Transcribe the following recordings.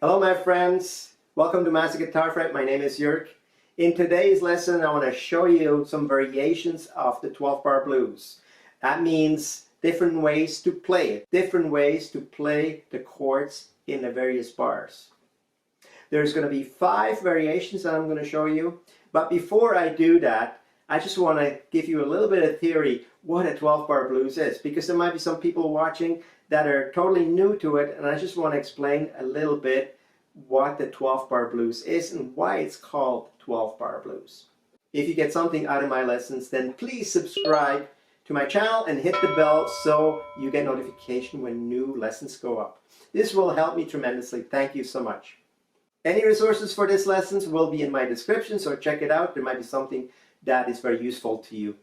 Hello my friends, welcome to Master Guitar Fret. My name is Jörg. In today's lesson I want to show you some variations of the 12-bar blues. That means different ways to play it, different ways to play the chords in the various bars. There's going to be 5 variations that I'm going to show you, but before I do that I just want to give you a little bit of theory what a 12-bar blues is, because there might be some people watching that are totally new to it, and I just want to explain a little bit what the 12-bar blues is and why it's called 12-bar blues. If you get something out of my lessons, then please subscribe to my channel and hit the bell so you get notification when new lessons go up. This will help me tremendously. Thank you so much. Any resources for these lessons will be in my description, so check it out. There might be something that is very useful to you.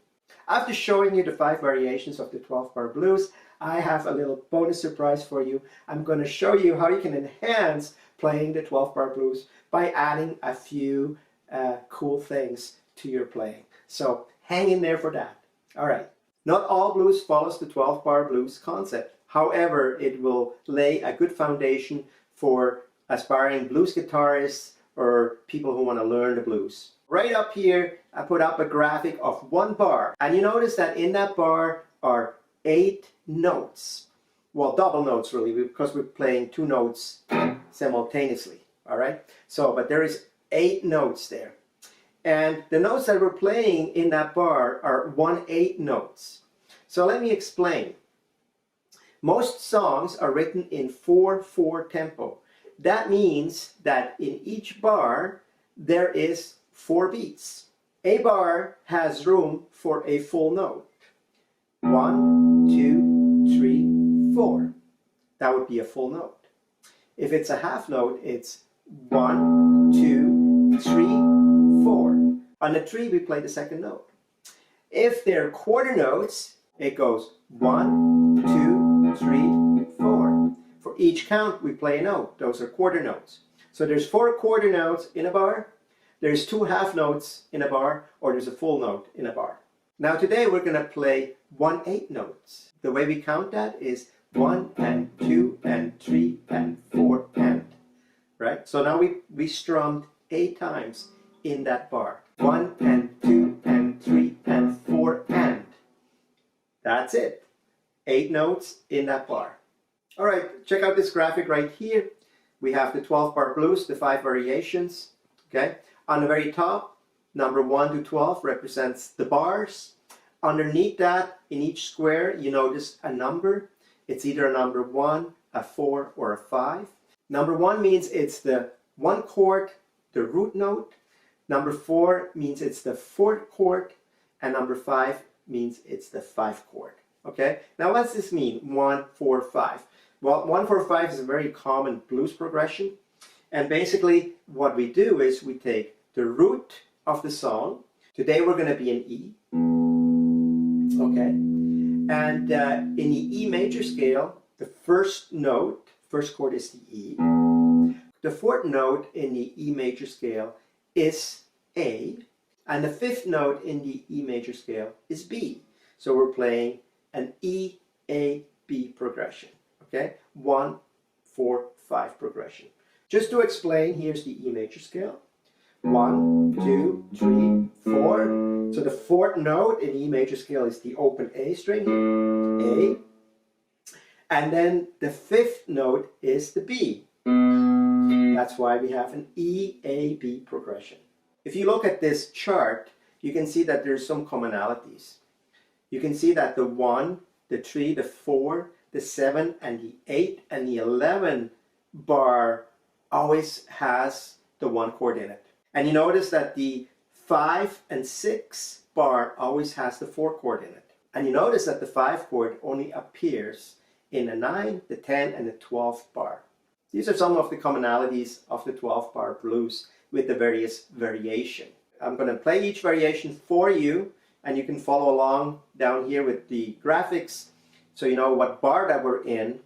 After showing you the 5 variations of the 12-bar blues, I have a little bonus surprise for you. I'm going to show you how you can enhance playing the 12-bar blues by adding a few cool things to your playing. So hang in there for that. All right. Not all blues follows the 12-bar blues concept. However, it will lay a good foundation for aspiring blues guitarists or people who want to learn the blues. Right up here, I put up a graphic of 1 bar. And you notice that in that bar are 8 notes. Well, double notes really, because we're playing 2 notes simultaneously. All right? So, but there is 8 notes there. And the notes that we're playing in that bar are 1/8 notes. So let me explain. Most songs are written in 4/4 tempo. That means that in each bar there is 4 beats. A bar has room for a full note. 1, 2, 3, 4. That would be a full note. If it's a half note, it's 1, 2, 3, 4. On the 3 we play the second note. If they're quarter notes, it goes 1, 2, 3, 4. For each count we play a note. Those are quarter notes. So there's 4 quarter notes in a bar, there's 2 half notes in a bar, or there's a full note in a bar. Now today we're going to play 1/8 notes. The way we count that is 1 and 2 and 3 and 4 and. Right? So now we strummed 8 times in that bar. 1 and 2 and 3 and 4 and. That's it. 8 notes in that bar. All right, check out this graphic right here. We have the 12-bar blues, the 5 variations. Okay. On the very top, number 1 to 12 represents the bars. Underneath that, in each square, you notice a number. It's either a number 1, a 4, or a 5. Number 1 means it's the 1 chord, the root note. Number 4 means it's the 4th chord. And number 5 means it's the 5th chord. Okay? Now what does this mean? 1, 4, 5. Well, 1, 4, 5 is a very common blues progression. And basically what we do is we take the root of the song. Today we're going to be in E. Okay. And in the E major scale, the first note, first chord is the E. The 4th note in the E major scale is A. And the 5th note in the E major scale is B. So we're playing an E, A, B progression. Okay? 1, 4, 5 progression. Just to explain, here's the E major scale. 1, 2, 3, 4. So the 4th note in E major scale is the open A string, A. And then the 5th note is the B. That's why we have an E, A, B progression. If you look at this chart, you can see that there's some commonalities. You can see that the 1, the 3, the 4, the 7, and the 8, and the 11 bar always has the 1 chord in it. And you notice that the 5 and 6 bar always has the 4 chord in it. And you notice that the 5 chord only appears in the 9, the 10, and the 12th bar. These are some of the commonalities of the 12-bar blues with the various variation. I'm going to play each variation for you, and you can follow along down here with the graphics so you know what bar that we're in.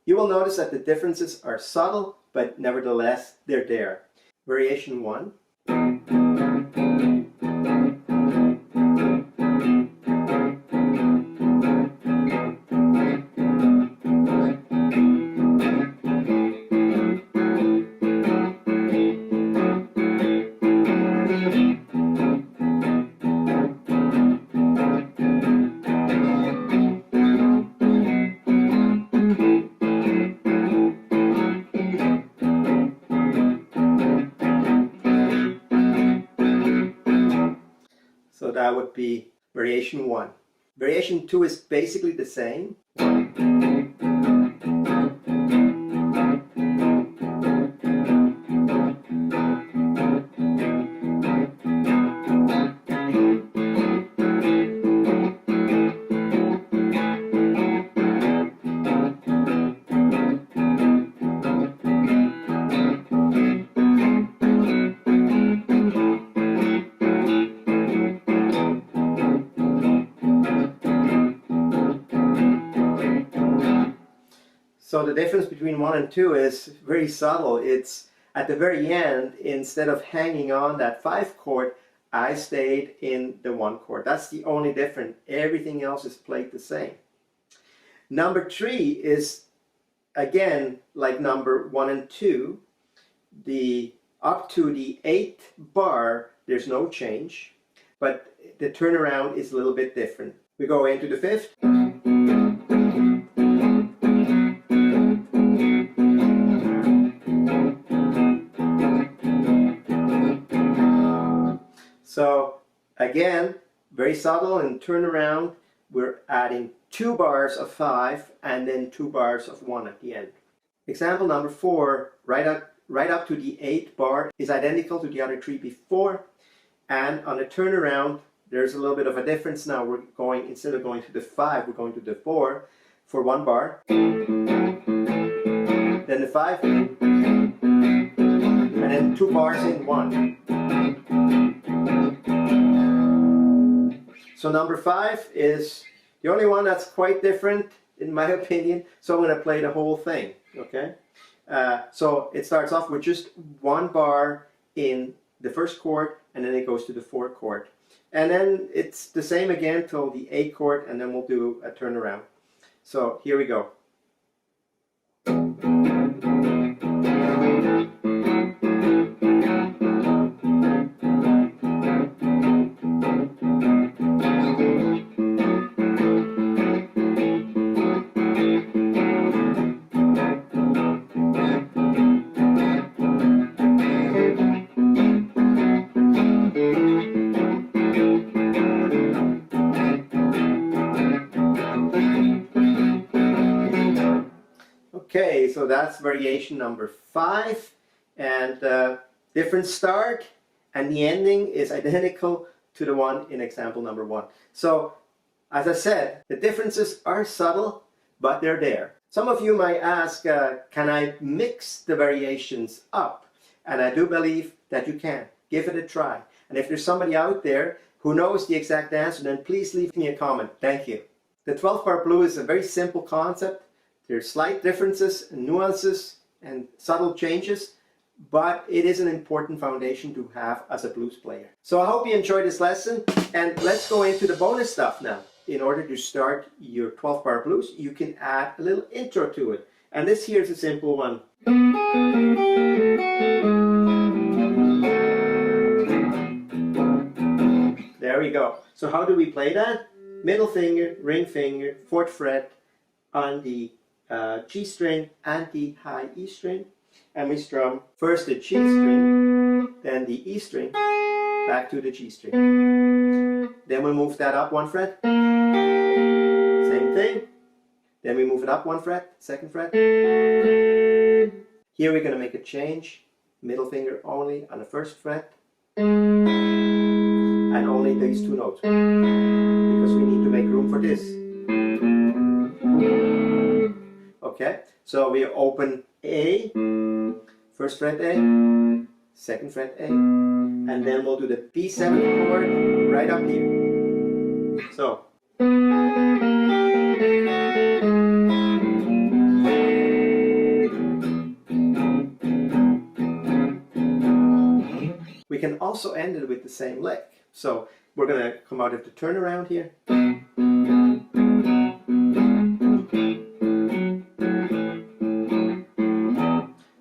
You will notice that the differences are subtle, but nevertheless they're there. Variation 1. that would be variation 1. Variation 2 is basically the same. So the difference between 1 and 2 is very subtle. It's at the very end, instead of hanging on that 5 chord, I stayed in the 1 chord. That's the only difference. Everything else is played the same. Number 3 is again like number 1 and 2. The up to the 8th bar, there's no change, but the turnaround is a little bit different. We go into the 5th. So again, very subtle in turnaround. We're adding 2 bars of 5 and then 2 bars of 1 at the end. Example number 4, right up to the 8th bar is identical to the other 3 before, and on the turnaround there's a little bit of a difference now. We're going, instead of going to the 5, we're going to the 4 for 1 bar, then the 5, and then 2 bars in 1. So number 5 is the only one that's quite different in my opinion, so I'm going to play the whole thing, okay? So it starts off with just 1 bar in the 1st chord, and then it goes to the 4th chord. And then it's the same again till the 8th chord, and then we'll do a turnaround. So here we go. Okay, so that's variation number 5, and different start, and the ending is identical to the one in example number 1. So, as I said, the differences are subtle, but they're there. Some of you might ask, can I mix the variations up? And I do believe that you can. Give it a try. And if there's somebody out there who knows the exact answer, then please leave me a comment. Thank you. The 12-bar blues is a very simple concept. There's slight differences, nuances, and subtle changes, but it is an important foundation to have as a blues player. So I hope you enjoyed this lesson, and let's go into the bonus stuff now. In order to start your 12-bar blues, you can add a little intro to it. And this here is a simple one. There we go. So how do we play that? Middle finger, ring finger, 4th fret on the G string and the high E string, and we strum first the G string, then the E string, back to the G string. Then we move that up 1 fret, same thing. Then we move it up 1 fret, 2nd fret. Here we're going to make a change, middle finger only on the 1st fret, and only these 2 notes, because we need to make room for this. Okay, so we open A, 1st fret A, 2nd fret A, and then we'll do the B7 chord right up here. So, we can also end it with the same lick. So we're going to come out of the turnaround here.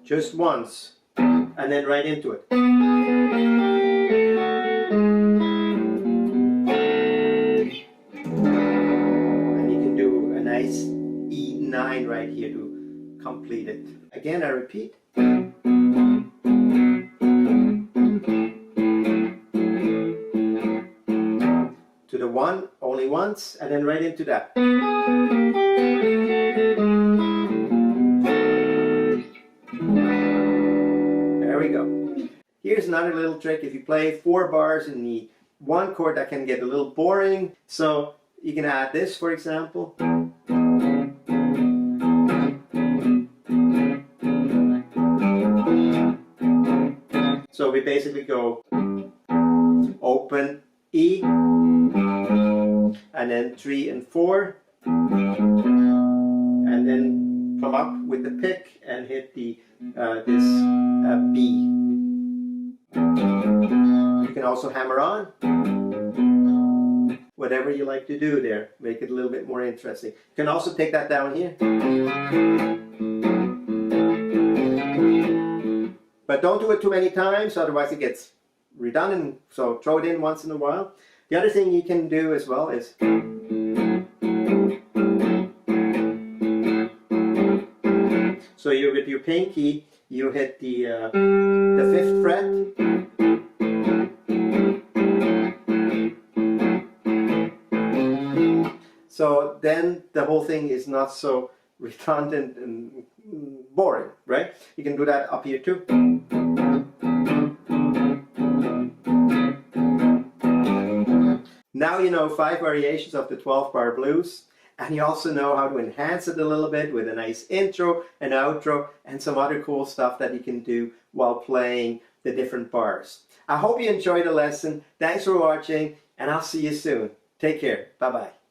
Just once, and then right into it. And you can do a nice E9 right here to complete it. Again, I repeat. once and then right into that. There we go. Here's another little trick. If you play 4 bars in the one chord, that can get a little boring. So you can add this, for example. So we basically go open E, and then 3 and 4, and then come up with the pick and hit the this B. You can also hammer on. Whatever you like to do there, make it a little bit more interesting. You can also take that down here. But don't do it too many times, otherwise it gets redundant, so throw it in once in a while. The other thing you can do as well is so you, with your pinky, you hit the 5th fret, so then the whole thing is not so redundant and boring, right? You can do that up here too. Now you know 5 variations of the 12-bar blues, and you also know how to enhance it a little bit with a nice intro and outro and some other cool stuff that you can do while playing the different bars. I hope you enjoyed the lesson. Thanks for watching, and I'll see you soon. Take care. Bye-bye.